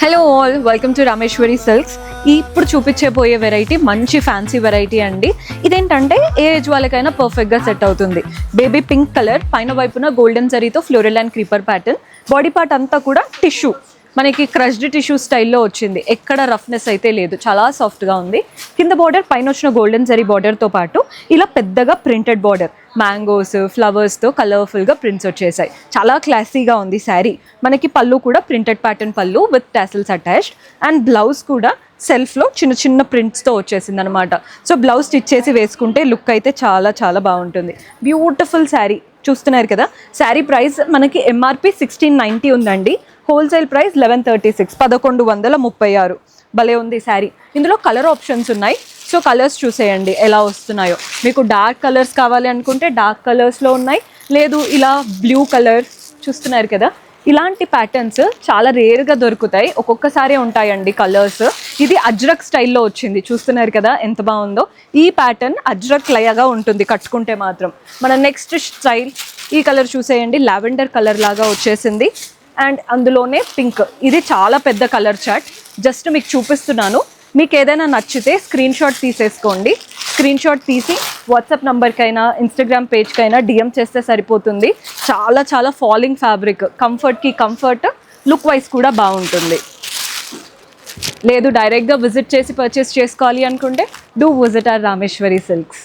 Hello all, welcome to Rameshwari silks. ఇప్పుడు చూపించబోయే variety మంచి ఫ్యాన్సీ వెరైటీ అండి. ఇదేంటంటే ఏ ఏజ్ వాళ్ళకైనా పర్ఫెక్ట్గా సెట్ అవుతుంది. బేబీ పింక్ కలర్, పైన వైపున గోల్డెన్ జరీతో floral and creeper pattern. Body part అంతా కూడా టిష్యూ, మనకి క్రష్డ్ టిష్యూ స్టైల్లో వచ్చింది. ఎక్కడ రఫ్నెస్ అయితే లేదు, చాలా సాఫ్ట్గా ఉంది. కింద బార్డర్ పైన వచ్చిన గోల్డెన్ జరీ బార్డర్తో పాటు ఇలా పెద్దగా ప్రింటెడ్ బార్డర్, మ్యాంగోస్ ఫ్లవర్స్తో కలర్ఫుల్గా ప్రింట్స్ వచ్చేసాయి. చాలా క్లాసీగా ఉంది శారీ. మనకి పళ్ళు కూడా ప్రింటెడ్ ప్యాటర్న్ పళ్ళు with tassels attached, and blouse కూడా సెల్ఫ్లో చిన్న చిన్న ప్రింట్స్తో వచ్చేసింది అనమాట. సో బ్లౌజ్ స్టిచ్ చేసి వేసుకుంటే లుక్ అయితే చాలా చాలా బాగుంటుంది. బ్యూటిఫుల్ శారీ చూస్తున్నారు కదా. శారీ ప్రైస్ మనకి ఎంఆర్పి 1690 ఉందండి. Wholesale price 1136, 1136. భలే ఉంది శారీ. ఇందులో కలర్ ఆప్షన్స్ ఉన్నాయి. సో కలర్స్ చూసేయండి ఎలా వస్తున్నాయో. మీకు డార్క్ కలర్స్ కావాలి అనుకుంటే డార్క్ కలర్స్లో ఉన్నాయి, లేదు ఇలా బ్లూ కలర్ చూస్తున్నారు కదా. ఇలాంటి ప్యాటర్న్స్ చాలా రేర్గా దొరుకుతాయి, ఒక్కొక్కసారి ఉంటాయండి కలర్స్. ఇది అజ్రక్ స్టైల్లో వచ్చింది, చూస్తున్నారు కదా ఎంత బాగుందో. ఈ ప్యాటర్న్ అజ్రక్ లయగా ఉంటుంది కట్టుకుంటే మాత్రం. మన నెక్స్ట్ స్టైల్ ఈ కలర్ చూసేయండి, లావెండర్ కలర్ లాగా వచ్చేసింది. అండ్ అందులోనే పింక్, ఇది చాలా పెద్ద కలర్ చార్ట్. జస్ట్ మీకు చూపిస్తున్నాను. మీకు ఏదైనా నచ్చితే స్క్రీన్ షాట్ తీసేసుకోండి. స్క్రీన్ షాట్ తీసి వాట్సాప్ నంబర్కైనా ఇన్స్టాగ్రామ్ పేజ్కైనా డిఎం చేస్తే సరిపోతుంది. చాలా చాలా ఫాలింగ్ ఫ్యాబ్రిక్, కంఫర్ట్కి కంఫర్ట్, లుక్ వైజ్ కూడా బాగుంటుంది. లేదు డైరెక్ట్గా విజిట్ చేసి పర్చేస్ చేసుకోవాలి అనుకుంటే do visit R Rameshwari silks.